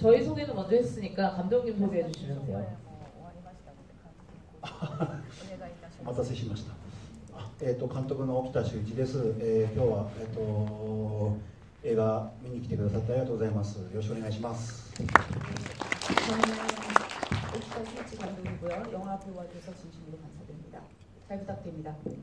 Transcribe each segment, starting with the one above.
저희 소개는 먼저 했으니까 감독님 소개해 주시면 돼요. お待たせしました。監督の沖田修一です。今日は、映画見に来てくださってありがとうございます。よろしくお願いします。 저는 오키타 슈이치 감독이고요. 영화 배우와주셔서 진심으로 감사드립니다. 잘 부탁드립니다. 네.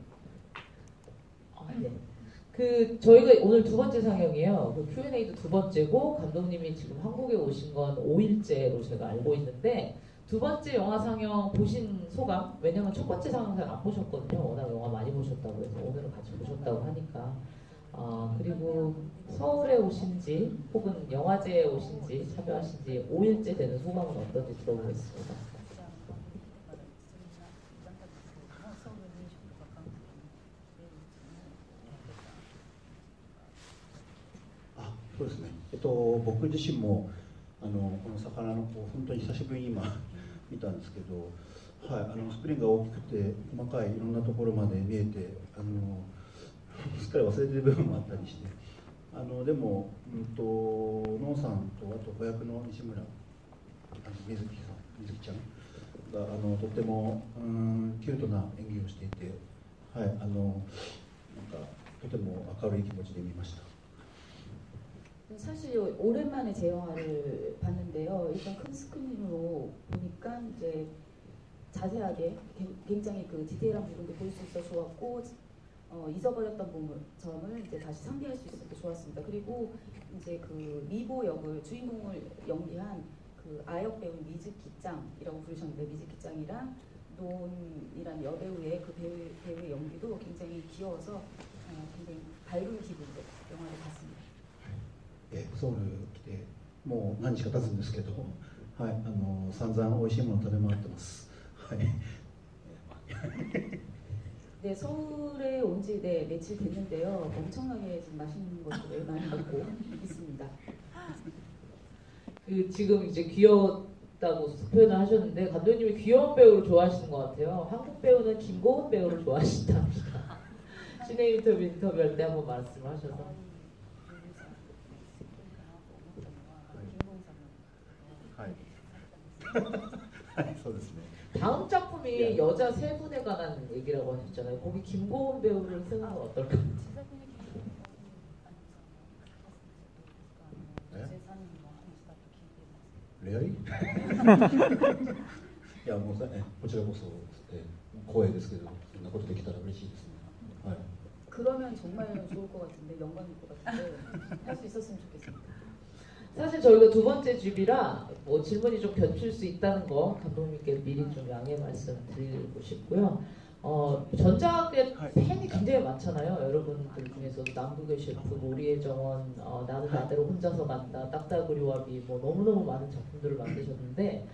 저희가 오늘 두 번째 상영이에요. Q&A도 두 번째고 감독님이 지금 한국에 오신 건 5일째로 제가 알고 있는데 두 번째 영화 상영 보신 소감? 왜냐면 첫 번째 상영 잘 안 보셨거든요. 워낙 영화 많이 보셨다고 해서 오늘은 같이 보셨다고 하니까. 그리고 서울에 오신지 혹은 영화제에 오신지 참여하신지 5일째 되는 소감은 어떤지 들어보겠습니다. そうですね。僕自身もこの魚の本当に久しぶりに今見たんですけど、はい、スクリーンが大きくて細かいいろんなところまで見えて、すっかり忘れてる部分もあったりして、でもノンさんとあと子役の西村水木ちゃんがとってもキュートな演技をしていて、はい、なんかとても明るい気持ちで見ました。 사실 오랜만에 제 영화를 봤는데요. 일단 큰 스크린으로 보니까 이제 자세하게 굉장히 그 디테일한 부분도 볼 수 있어 좋았고 잊어버렸던 점을 이제 다시 상기할 수 있어서 좋았습니다. 그리고 이제 그 미보 역을 주인공을 연기한 그 아역 배우 미즈키짱이라고 부르셨는데 미즈키짱이랑 논이라는 여배우의 그 배우의 연기도 굉장히 귀여워서 굉장히 밝은 기분으로 영화를 봤습니다. ソウル来てもう何日か経つんですけど、はい、散々美味しいもの食べ回ってます。はい。 네, 서울에 온 지 네, 며칠 됐는데요. 엄청나게 지금 맛있는 것들을 많이 먹고 있습니다. 지금 이제 귀여웠다고 표현을 하셨는데 감독님이 귀여운 배우를 좋아하시는 것 같아요. 한국 배우는 김고은 배우를 좋아하신답니다. 시네 인터뷰할 때 한번 말씀하셔서. 다음 작품이 여자 세 분에 관한 얘기라고 하셨잖아요. 거기 김고은 배우를 쓰는 건 어떨까요? 레알이? いやもうこちらこそ光栄ですけどそんなことできたら嬉しいですね。はい。 그러면 정말 좋을 것 같은데 영광일 것 같은데 할 수 있었으면 좋겠습니다. 사실 저희가 두 번째 집이라 뭐 질문이 좀 겹칠 수 있다는 거 감독님께 미리 좀 양해 말씀드리고 싶고요. 전작의 팬이 굉장히 많잖아요. 여러분들 중에서도 남극의 셰프, 모리의 정원, 나는 나대로 혼자서 간다, 딱따구리와비 뭐 너무너무 많은 작품들을 만드셨는데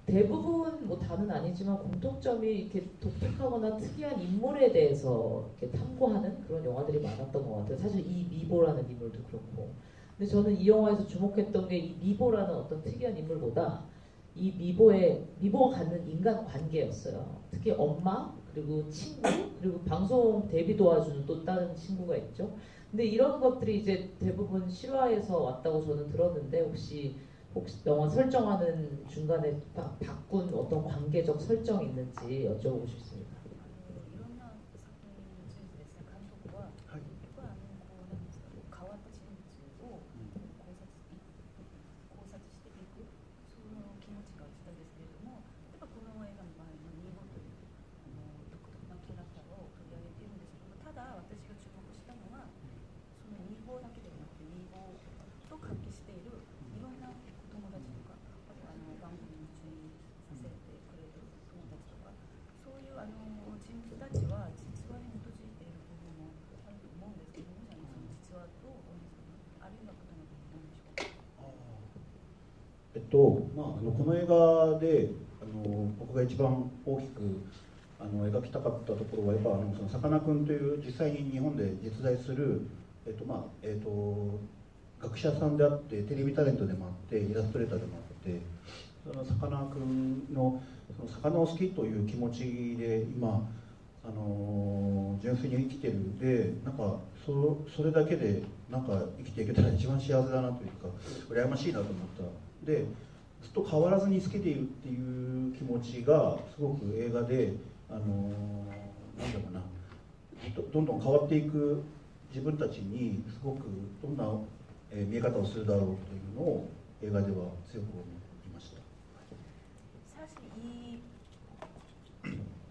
대부분 뭐 다는 아니지만 공통점이 이렇게 독특하거나 특이한 인물에 대해서 이렇게 탐구하는 그런 영화들이 많았던 것 같아요. 사실 이 미보라는 인물도 그렇고. 근데 저는 이 영화에서 주목했던 게 이 미보라는 어떤 특이한 인물보다 이 미보가 갖는 인간 관계였어요. 특히 엄마 그리고 친구 그리고 방송 데뷔 도와주는 또 다른 친구가 있죠. 근데 이런 것들이 이제 대부분 실화에서 왔다고 저는 들었는데 혹시 영화 설정하는 중간에 바꾼 어떤 관계적 설정이 있는지 여쭤보고 싶습니다.この映画で僕が一番大きく描きたかったところはやっぱそのさかなクンという実際に日本で実在する学者さんであってテレビタレントでもあってイラストレーターでもあってそのさかなクンの魚を好きという気持ちで今純粋に生きてるでなんかそれだけでなんか生きていけたら一番幸せだなというか羨ましいなと思った。でずっと変わらずに好きでいるっていう気持ちがすごく映画でなんだろうな、どんどん変わっていく自分たちにすごくどんな見え方をするだろうというのを映画では強く思いました。 사실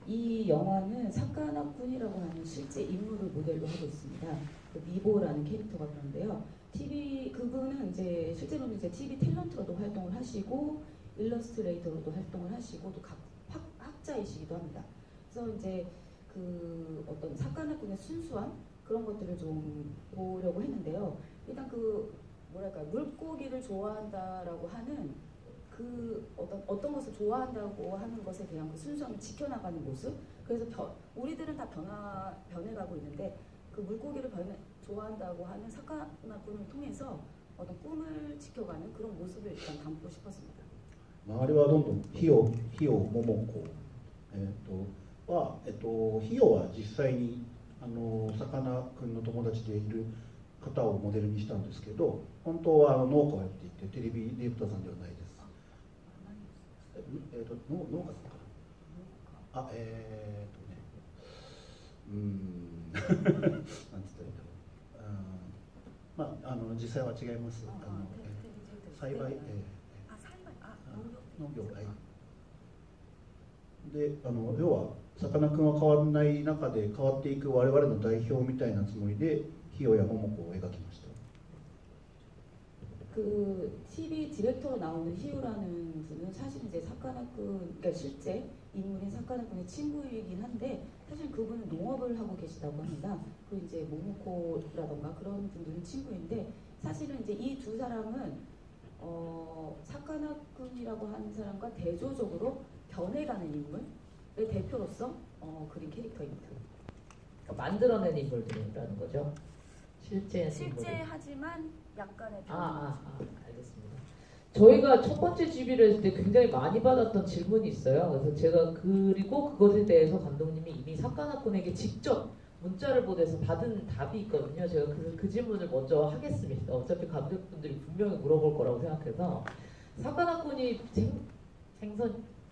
이 영화는 사카나쿤이라고 하는 실제 인물을 모델로 하고 있습니다. 그 미보라는 캐릭터가 그런데요. 그분은 이제 실제로는 이제 TV 탤런트로도 활동을 하시고 일러스트레이터로도 활동을 하시고 또 학자이시기도 합니다. 그래서 이제 그 어떤 사카나쿤의 순수함 그런 것들을 좀 보려고 했는데요. 일단 그 뭐랄까 물고기를 좋아한다라고 하는 그 어떤 것을 좋아한다고 하는 것에 대한 그 순수함을 지켜나가는 모습. 그래서 우리들은 다 변해가고 있는데 그 물고기를 좋아한다고 하는 사카나쿤을 통해서 어떤 꿈을 지켜가는 그런 모습을 일단 담고 싶었습니다. 周りはどんどんヒヨモモコヒヨは実際にさかなクンの友達でいる方をモデルにしたんですけど、本当は農家をやっていてテレビディレクターさんではないです。農家さんかな。なんつったらいいんだろう。まあ実際は違います。栽培農業で要はさかなクンは変わらない中で変わっていく我々の代表みたいなつもりでヒヨやモモコを描きました。그 TV 디렉터로 나오는 희우라는 분은 사실 이제 사카나쿤, 그러니까 실제 인물인 사카나쿤의 친구이긴 한데 사실 그분은 농업을 하고 계시다고 합니다. 그리고 이제 모모코라던가 그런 분들은 친구인데 사실은 이제 이 두 사람은 사카나쿤이라고 하는 사람과 대조적으로 변해가는 인물의 대표로서 그린 캐릭터입니다. 만들어낸 인물들이라는 거죠. 실제 하지만 약간의 알겠습니다. 저희가 첫 번째 집이를 했을 때 굉장히 많이 받았던 질문이 있어요. 그래서 제가 그리고 그것에 대해서 감독님이 이미 사카나쿤에게 직접 문자를 보내서 받은 답이 있거든요. 제가 그 질문을 먼저 하겠습니다. 어차피 감독분들이 분명히 물어볼 거라고 생각해서 사카나쿤이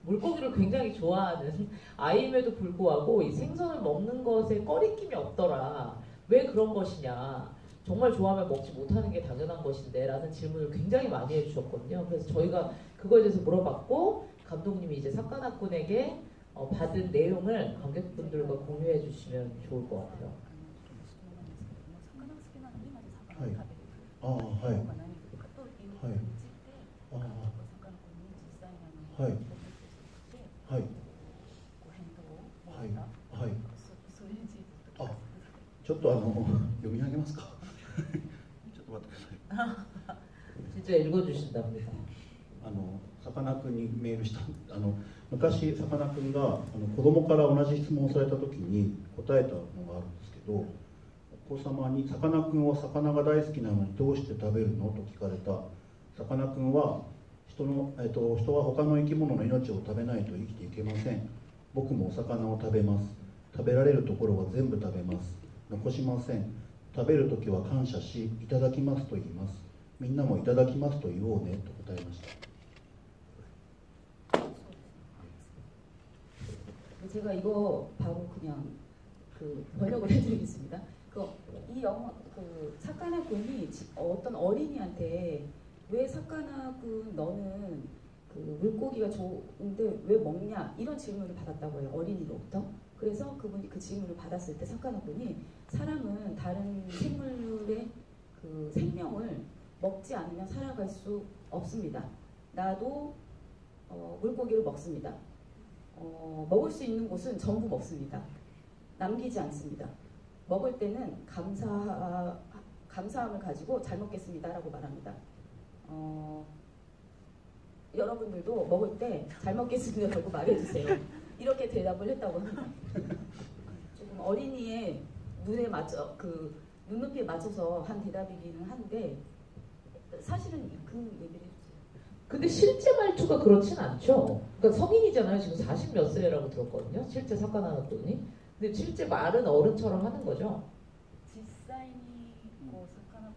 물고기를 굉장히 좋아하는 아이임에도 불구하고 이 생선을 먹는 것에 꺼리낌이 없더라. 왜 그런 것이냐. 정말 좋아하면 먹지 못하는 게 당연한 것인데 라는 질문을 굉장히 많이 해주셨거든요. 그래서 저희가 그거에 대해서 물어봤고 감독님이 이제 사카나쿤에게 받은 내용을 관객분들과 공유해 주시면 좋을 것 같아요. ちょっと読み上げますか。ちょっと待ってください。 진짜 읽어주신답니다. さかなクンにメールした昔さかなクンが子供から同じ質問をされた時に答えたのがあるんですけど、お子様にさかなクンは魚が大好きなのにどうして食べるのと聞かれた。さかなクンは人は他の生き物の命を食べないと生きていけません。僕もお魚を食べます。食べられるところは全部食べます。残しません。食べるときは感謝し、いただきますと言います。みんなもいただきますと言おうねと答えました。 제가 이거 바로 그냥 번역을 해드리겠습니다. 이 영화 사카나쿤이 어떤 어린이한테 왜 사카나쿤 너는 물고기가 좋은데 왜 먹냐 이런 질문을 받았다고 해요. 어린이로부터. 그래서 그분이 그 질문을 받았을 때 사카나쿤이 사람은 다른 생물의 생명을 먹지 않으면 살아갈 수 없습니다. 나도 물고기를 먹습니다. 먹을 수 있는 곳은 전부 먹습니다. 남기지 않습니다. 먹을 때는 감사함을 가지고 잘 먹겠습니다 라고 말합니다. 여러분들도 먹을 때 잘 먹겠습니다 라고 말해주세요. 이렇게 대답을 했다고 합니다. 조금 어린이의 눈에 맞춰 눈높이에 맞춰서 한 대답이기는 한데 사실은 그 얘기를 해주세요. 근데 실제 말투가 그렇진 않죠. 그러니까 성인이잖아요. 지금 40 몇 세라고 들었거든요. 실제 사카나쿤이. 근데 실제 말은 어른처럼 하는 거죠. 実際にサカナク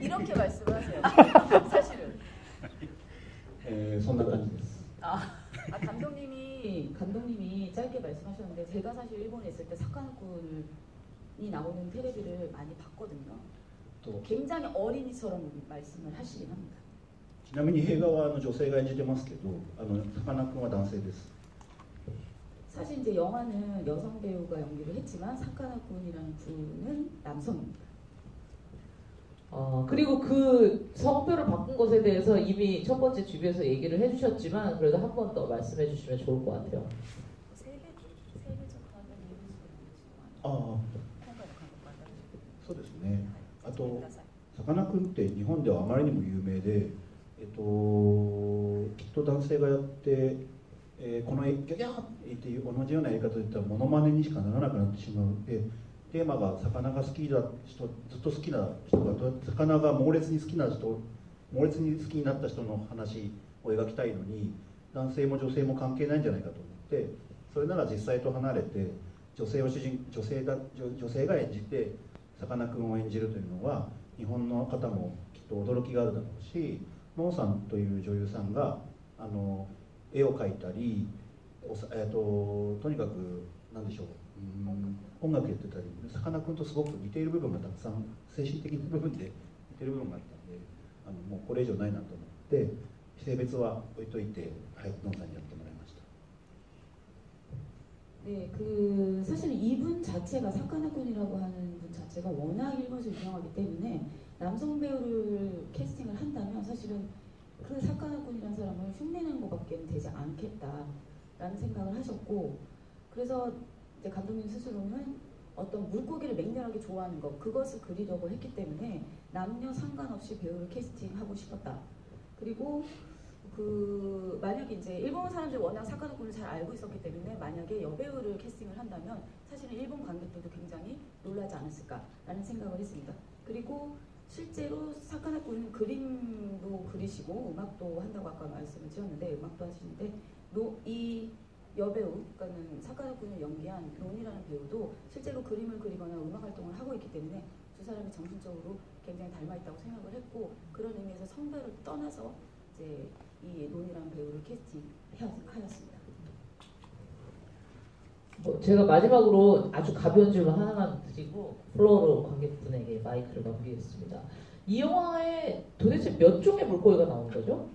이렇게 말씀하세요. 사실은. そんな感じです。 감독님이 짧게 말씀하셨는데 제가 사실 일본에 있을 때 사카나쿤이 나오는 테레비를 많이 봤거든요. 또 굉장히 어린이처럼 말씀을 하시긴 합니다. ちなみに映画は女性が演じてますけど、さかなクンは男性です。 사실 이제 영화는 여성 배우가 연기를 했지만 사카나쿤이라는 분은 남성입니다. 그리고 그 성별을 바꾼 것에 대해서 이미 첫 번째 주비에서 얘기를 해주셨지만 그래도 한 번 더 말씀해 주시면 좋을 것 같아요. 아, そうですね。あとさかなクンって日本ではあまりにも有名で、きっと男性がやって、このギャギャーっていう同じようなやり方で言ったらモノマネにしかならなくなってしまうので。テーマが魚が好きな人、ずっと好きな人が魚が猛烈に好きな人、猛烈に好きになった人の話を描きたいのに、男性も女性も関係ないんじゃないかと思って、それなら実際と離れて女性が演じてさかなクンを演じるというのは日本の方もきっと驚きがあるだろうし、のんさんという女優さんが絵を描いたり、とにかく何でしょう。音楽やってたり、さかなクンとすごく似ている部分がたくさん精神的な部分で似ている部分があったので、もうこれ以上ないなと思って性別は置いといて、はい、のんさんにやってもらいました。 네, 사실은 이분 자체가 사카나쿤이라고 하는 분 자체가 워낙 일본에서 유명하기 때문에 남성 배우를 캐스팅을 한다면 사실은 그 사카나쿤이라는 사람을 흉내내는 것밖에 되지 않겠다라는 생각을 하셨고, 그래서 이제 감독님 스스로는 어떤 물고기를 맹렬하게 좋아하는 것, 그것을 그리려고 했기 때문에 남녀 상관없이 배우를 캐스팅하고 싶었다. 그리고 만약에 이제 일본 사람들이 워낙 사카나쿤을 잘 알고 있었기 때문에 만약에 여배우를 캐스팅을 한다면 사실은 일본 관객들도 굉장히 놀라지 않았을까라는 생각을 했습니다. 그리고 실제로 사카나쿤은 그림도 그리시고 음악도 한다고 아까 말씀을 드렸는데, 음악도 하시는데 이 여배우, 그러니까는 사카나쿤을 연기한 론이라는 배우도 실제로 그림을 그리거나 음악 활동을 하고 있기 때문에 두 사람이 정신적으로 굉장히 닮아 있다고 생각을 했고, 그런 의미에서 성별을 떠나서 이제 이 론이라는 배우를 캐스팅하였습니다. 제가 마지막으로 아주 가벼운 질문 하나만 드리고 플로어로 관객분에게 마이크를 넘기겠습니다. 이 영화에 도대체 몇 종의 물고기가 나온 거죠?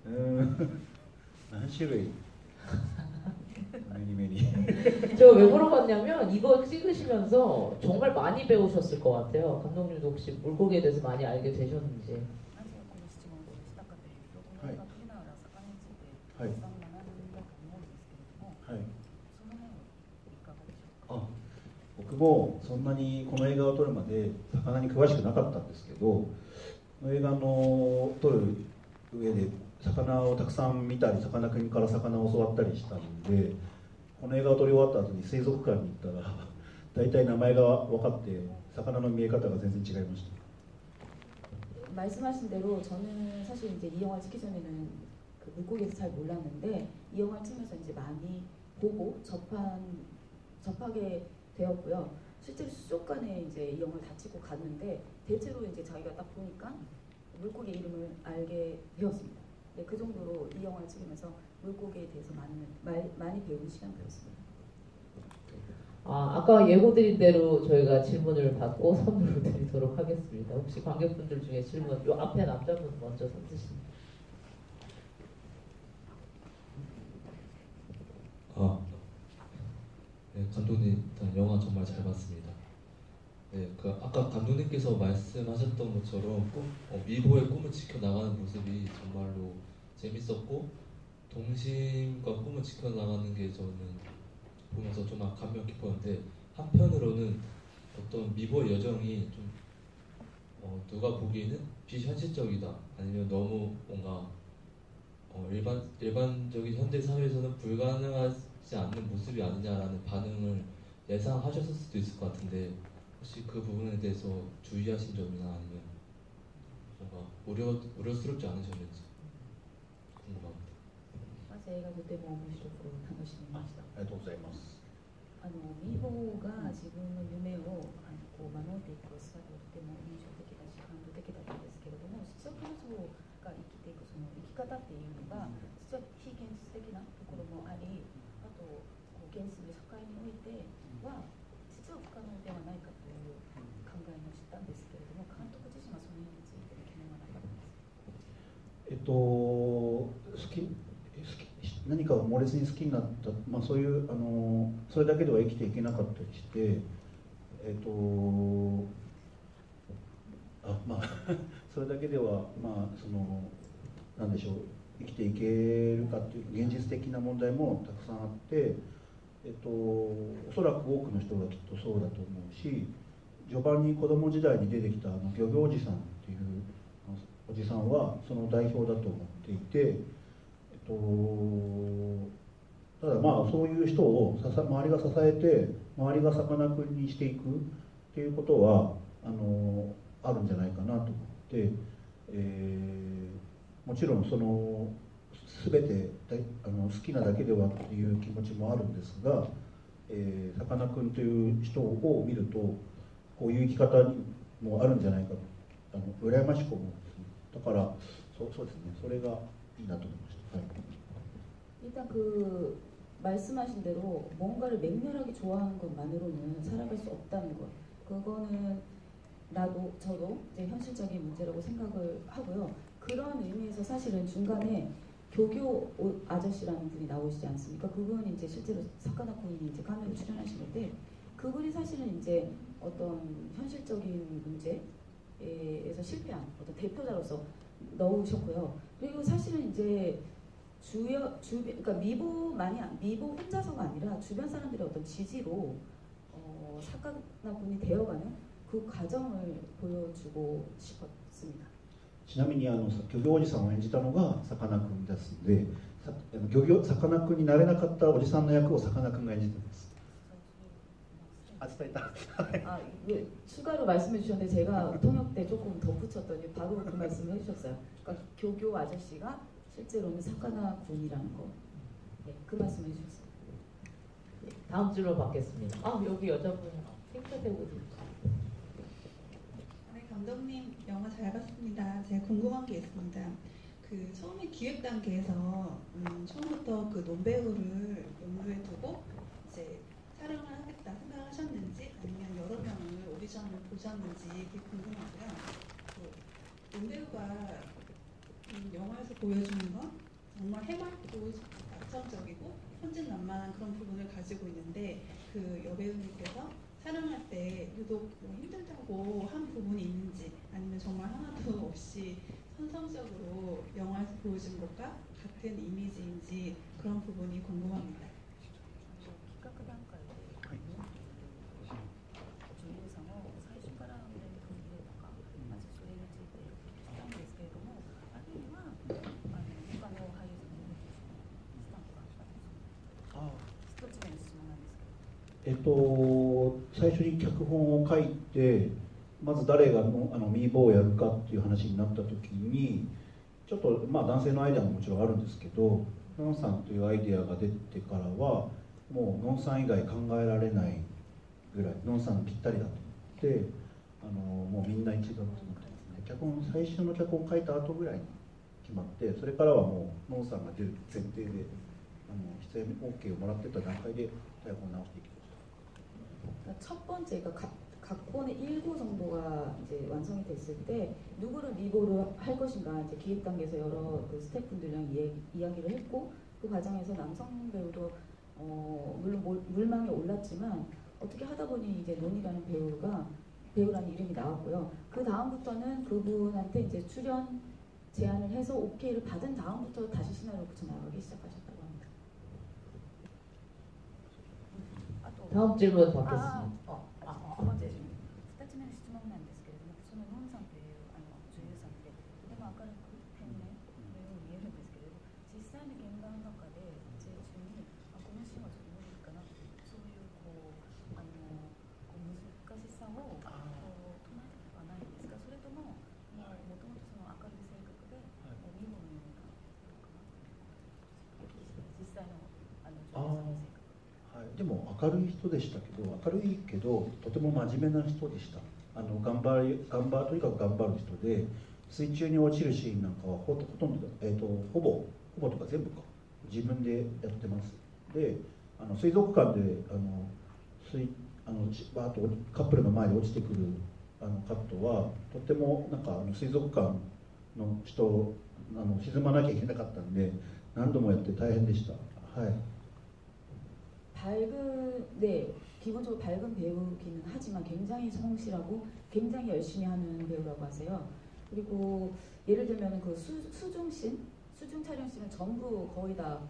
何種類メニ 제가 왜 물어봤냐면 이거 찍으시면서 정말 많이 배우셨을 것 같아요. 감독님도 혹시 물고기에 대해서 많이 알게 되셨는지. 僕もそんなにこの映画を撮るまで魚に詳しくなかったんですけど、この映画の撮る上で魚をたくさん見たり、さかなクンから魚を教わったりしたんで、この映画を撮り終わった後に水族館に行ったら大体名前が分かって魚の見え方が全然違いました。 말씀하신 대로 저는 사실 이제 이 영화 찍기 전에는 그 물고기에서 잘 몰랐는데 이 영화 찍으면서 이제 많이 보고 접하게 되었고요. 실제로 수족관에 이제 이 영화를 다 찍고 갔는데 대체로 이제 자기가 딱 보니까 물고기 이름을 알게 되었습니다. 네, 그 정도로 이 영화를 찍으면서 물고기에 대해서 많이 배우는 시간이었습니다. 아까 예고드린 대로 저희가 질문을 받고 선물을 드리도록 하겠습니다. 혹시 관객분들 중에 질문, 요 앞에 남자분 먼저 손 드십니다. 네, 감독님 일단 영화 정말 잘 봤습니다. 네, 아까 감독님께서 말씀하셨던 것처럼 미보의 꿈을 지켜나가는 모습이 정말로 재밌었고, 동심과 꿈을 지켜나가는 게 저는 보면서 좀 감명 깊었는데, 한편으로는 어떤 미보의 여정이 좀 누가 보기에는 비현실적이다, 아니면 너무 뭔가 일반적인 현대 사회에서는 불가능하지 않는 모습이 아니냐라는 반응을 예상하셨을 수도 있을 것 같은데, 혹시 그 부분에 대해서 주의하신 점이나 아니면 뭔가 우려스럽지 않으셨는지 궁금합니다. 맞아요. 映画とても面白く楽しみました。ありがとうございます。ミーボーが自分の夢をこう守っていく姿がとても印象的だし感動的だったんですけれども、実は彼女が生きていくその生き方っていうのが実は非現実的なところもあり、あとこう現実の社会においては実は不可能ではないかという考えもしたんですけれども、監督自身はその辺についての疑問はなかったです。何かを猛烈に好きになった、そういうそれだけでは生きていけなかったりして、それだけではなんでしょう、生きていけるかっていう現実的な問題もたくさんあって、おそらく多くの人がきっとそうだと思うし、序盤に子供時代に出てきた漁業おじさんっていうおじさんはその代表だと思っていて。ただそういう人を周りが支えて周りがさかなクンにしていくっていうことはあるんじゃないかなと思って、もちろんその全て好きなだけではっていう気持ちもあるんですが、さかなクンという人を見るとこういう生き方にもあるんじゃないかと羨ましく思うんですね。だからそうですね、それがいいなと思いました。일단 말씀하신 대로 뭔가를 맹렬하게 좋아하는 것만으로는 살아갈 수 없다는 것, 그거는 저도 이제 현실적인 문제라고 생각을 하고요. 그런 의미에서 사실은 중간에 교교 아저씨라는 분이 나오시지 않습니까? 그분이 이제 실제로 사카나 군이 이제 카메로 출연하시는데, 그분이 사실은 이제 어떤 현실적인 문제에서 실패한 어떤 대표자로서 넣으셨고요. 그리고 사실은 이제 그러니까 미보 혼자서가 아니라 주변 사람들의 어떤 지지로 사카나 군이 되어가는 그 과정을 보여주고 싶었습니다. ちなみに漁業おじさんを演じたのがさかなクンですので、さかなクンになれなかったおじさんの役をさかなクンが演じてます。伝えた。추가로 말씀해 주셨는데 제가 통역 때 조금 덧붙였더니 바로 그 말씀을 해주셨어요. 그러니까 교교 아저씨가 실제로는 사카나 군이라는 거, 네, 그 말씀을 해주셨어요. 네, 다음 질문 받겠습니다. 여기 여자분 핑크색 옷 입고. 네, 감독님 영화 잘 봤습니다. 제가 궁금한 게 있습니다. 처음에 기획 단계에서 처음부터 그 논배우를 염두에 두고 이제 촬영을 하겠다 생각하셨는지, 아니면 여러 명을 오디션을 보셨는지 그게 궁금하고요. 논배우가 영화에서 보여주는 건 정말 해맑고 낙천적이고 천진난만한 그런 부분을 가지고 있는데, 그 여배우님께서 촬영할 때 유독 힘들다고 한 부분이 있는지, 아니면 정말 하나도 없이 선성적으로 영화에서 보여준 것과 같은 이미지인지 그런 부분이 궁금합니다. 네. 最初に脚本を書いて、まず誰がミーボーをやるかっていう話になった時に、ちょっと男性のアイデアももちろんあるんですけど、ノンさんというアイデアが出てからはもうノンさん以外考えられないぐらいノンさんぴったりだと思って、もうみんな一度と思ってますね。最初の脚本を書いた後ぐらいに決まって、それからはもうノンさんが出る前提で出演 OK をもらってた段階で台本を直していきました。 첫 번째, 그러니까 각본의 일부 정도가 이제 완성이 됐을 때 누구를 미보를 할 것인가 이제 기획 단계에서 여러 그 스태프분들이랑 이야기를 했고, 그 과정에서 남성 배우도 물론 물망에 올랐지만 어떻게 하다 보니 이제 논이라는 배우라는 이름이 나왔고요. 그 다음부터는 그분한테 이제 출연 제안을 해서 OK를 받은 다음부터 다시 시나리오를 붙여 나가기 시작하셨다고 합니다. 다음 질문 받겠습니다. 두 번째 질문. 2つ目の質問なんですけれども、そのノンさんという女優さんでとても明るく天然のように見えるんですけれども、実際の現場の中で撮影中にこのシーンはちょっと無理かなという、そういう難しさを唱えたことはないんですか？それとももともとその明るい性格で見物のようなのかなということですか？でも明るい人でしたけど、明るいけどとても真面目な人でした。とにかく頑張る人で、水中に落ちるシーンなんかはほとんど、ほぼとか全部か自分でやってます。で、水族館でバーッとカップルの前で落ちてくるカットはとてもなんか水族館の人沈まなきゃいけなかったんで何度もやって大変でした。はい。 네, 기본적으로 밝은 배우기는 하지만 굉장히 성실하고 굉장히 열심히 하는 배우라고 하세요. 그리고 예를 들면 그 수중 촬영 씬은 전부 거의 다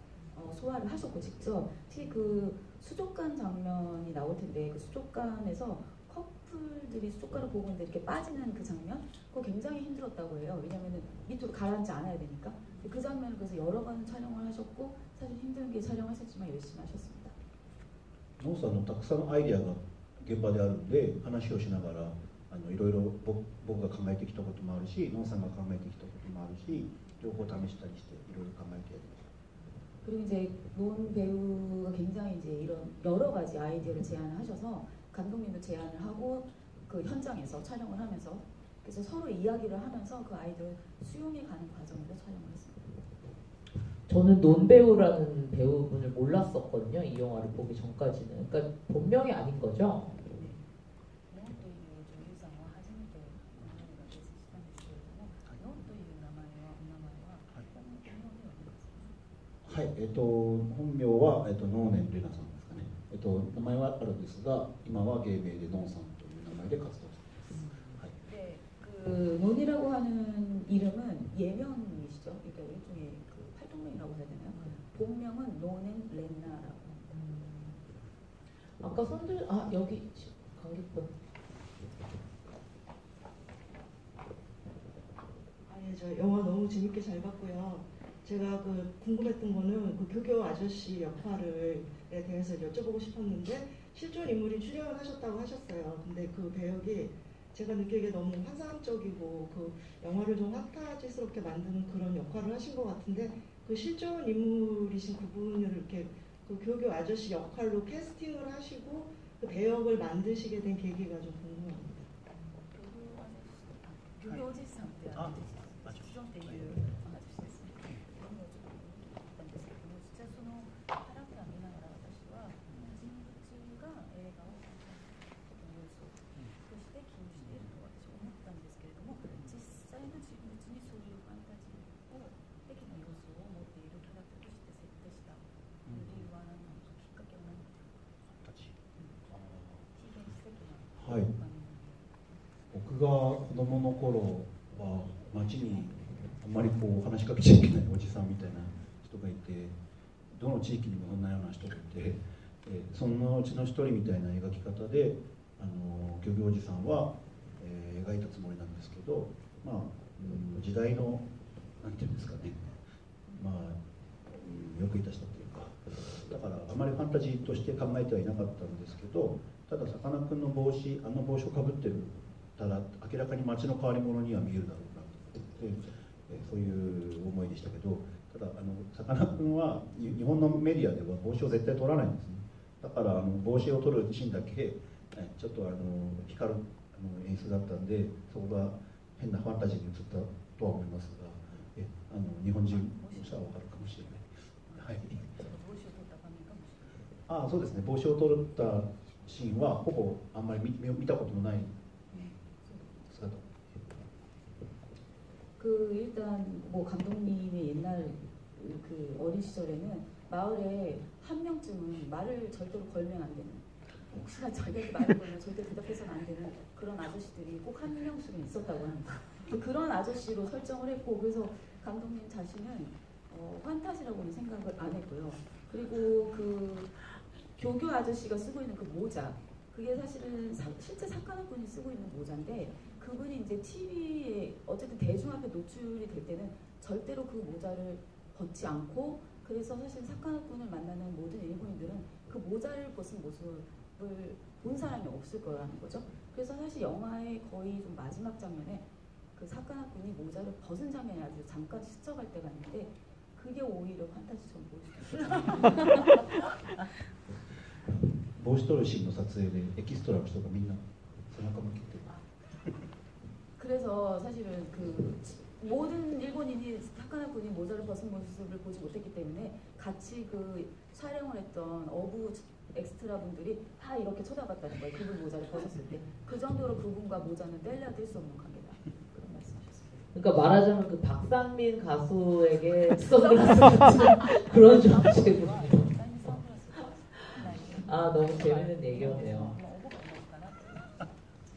소화를 하셨고 직접 특히 그 수족관 장면이 나올 텐데 그 수족관에서 커플들이 수족관을 보고 있는데 이렇게 빠지는 그 장면 그거 굉장히 힘들었다고 해요. 왜냐면은 밑으로 가라앉지 않아야 되니까. 그 장면을 그래서 여러 번 촬영을 하셨고 사실 힘들게 촬영하셨지만 열심히 하셨습니다. ノンさんのたくさんアイデアが現場であるので話をしながらいろいろ僕が考えてきたこともあるしノンさんが考えてきたこともあるし両方試したりしていろいろ考えてやりました。 그리고 이제 논 배우가 굉장히 이제 이런 여러 가지 아이디어를 제안을 하셔서 감독님도 제안을 하고 그 현장에서 촬영을 하면서 그래서 서로 이야기를 하면서 그 아이디어를 수용해 가는 과정으로 촬영을 했습니다. 저는 논배우라는 배우분을 몰랐었거든요. 이 영화를 보기 전까지는. 그러니까 본명이 아닌 거죠? はい、本名は、ノーネン・レナさんですかね。名前はあるんですが、今は芸名でノンさんという名前で活動しています。はい。 네, 그 논이라고 하는 이름은 예명이시죠. 그러니까 일종의 그 활동명이라고 해야 되나요? 본명은 노넨 렌나라고 합니다. 아까 손들 여기 관객분. 예, 저 영화 너무 재밌게 잘 봤고요. 제가 그 궁금했던 거는 그 교교 아저씨 역할에 대해서 여쭤보고 싶었는데 실존 인물이 출연을 하셨다고 하셨어요. 근데 그 배역이 제가 느끼기에 너무 환상적이고 그 영화를 좀 판타지스럽게 만드는 그런 역할을 하신 것 같은데 그 실존 인물이신 그분을 이렇게 그 교교 아저씨 역할로 캐스팅을 하시고 그 배역을 만드시게 된 계기가 좀 궁금합니다. 교교 아저씨って実存っていう話ですね。何をちょっと聞いたんですけども、実はそのキャラクターを見ながら私は人物が映画をファンタジーの要素として起用していると私は思ったんですけれども、実際の人物にそういうファンタジー的な要素を持っているキャラクターとして設定した理由は何なのか、きっかけは何なのか。非現実的なはい。僕が子供の頃は街にあんまりこう話しかけちゃいけないおじさんみたいな人がいて、どの地域にもそんなような人がいて、そのうちの一人みたいな描き方で漁業おじさんは、描いたつもりなんですけど、まあ、時代のなんていうんですかね、まあ、よくいたしたというか、だからあまりファンタジーとして考えてはいなかったんですけど、たださかなクンの帽子をかぶってるたら明らかに街の変わり者には見えるだろうなと思って、そういう思いでしたけど、たださかなクンは日本のメディアでは帽子を絶対取らないんですね。だから帽子を取るシーンだけちょっと光る演出だったんで、そこが変なファンタジーに映ったとは思いますが、日本人の人は分かるかもしれない。はい。そうですね。帽子を取ったシーンはほぼあんまり見たことのない姿。 일단 뭐 감독님의 옛날 그 어린 시절에는 마을에 한 명쯤은 말을 절대로 걸면 안 되는, 혹시나 자기에게 말을 걸면 절대 대답해서는 안 되는 그런 아저씨들이 꼭 한 명씩은 있었다고 합니다. 그런 아저씨로 설정을 했고, 그래서 감독님 자신은 판타지라고는 생각을 안 했고요. 그리고 그 교교 아저씨가 쓰고 있는 그 모자, 그게 사실은 실제 사카나꾼이 쓰고 있는 모자인데, 그분이 이제 TV에 어쨌든 대중 앞에 노출이 될 때는 절대로 그 모자를 벗지 않고, 그래서 사실 사카나꾼을 만나는 모든 일본인들은 그 모자를 벗은 모습을 본 사람이 없을 거라는 거죠. 그래서 사실 영화의 거의 좀 마지막 장면에 그 사카나꾼이 모자를 벗은 장면이 아주 잠깐 스쳐갈 때가 있는데, 그게 오히려 판타지처럼 보일 수 있어요. 帽子取るシーンの撮影でエキストラの人がみんな背中向けて 그래서 사실은 그 모든 일본인이 타카나 군이 모자를 벗은 모습을 보지 못했기 때문에 같이 그 촬영을 했던 어부 엑스트라 분들이 다 이렇게 쳐다봤다는 거예요. 그분 모자를 벗었을 때. 그 정도로 그분과 모자는 뗄래야 뗄 수 없는 관계다. 그런 말씀하셨습니다. 그러니까 말하자면 그 박상민 가수에게 선글라스 같은 그런 존재군요. 아 너무 재밌는 얘기였네요.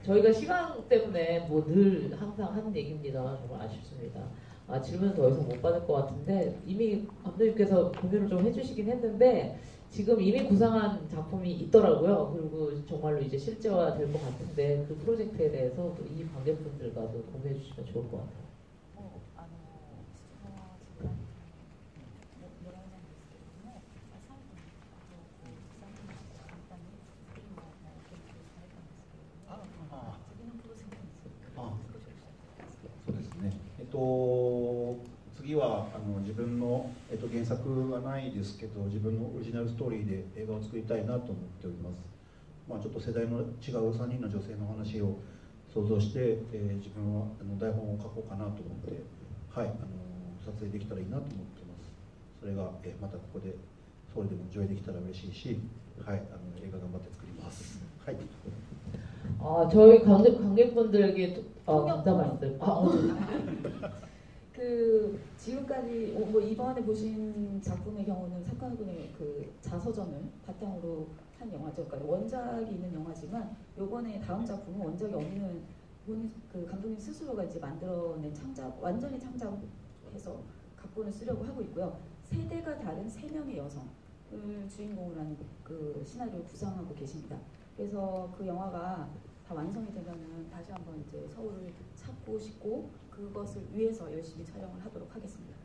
저희가 시간 때문에 뭐 늘 항상 하는 얘기입니다만 정말 아쉽습니다. 질문은 더 이상 못 받을 것 같은데 이미 감독님께서 공유를 좀 해주시긴 했는데 지금 이미 구상한 작품이 있더라고요. 그리고 정말로 이제 실제화 될 것 같은데 그 프로젝트에 대해서 또 이 관객분들과도 공유해 주시면 좋을 것 같아요. 아, 次は自分の、原作がないですけど自分のオリジナルストーリーで映画を作りたいなと思っております。ちょっと世代の違う3人の女性の話を想像して、自分は台本を書こうかなと思って、はい、撮影できたらいいなと思ってます。それが、またここでソウルでも上映できたら嬉しいし、はい、映画頑張って作ります。はい。 저희 관객분들에게 남자 말들. 그 지금까지 뭐 이번에 보신 작품의 경우는 타카나 군의 그 자서전을 바탕으로 한 영화죠. 그러니까 원작이 있는 영화지만 요번에 다음 작품은 원작이 없는 그 감독님 스스로가 이제 만들어낸 창작, 완전히 창작해서 각본을 쓰려고 하고 있고요. 세대가 다른 3명의 여성을 주인공으로 하는 그 시나리오를 구상하고 계십니다. 그래서 그 영화가 다 완성이 되면은 다시 한번 이제 서울을 찾고 싶고 그것을 위해서 열심히 촬영을 하도록 하겠습니다.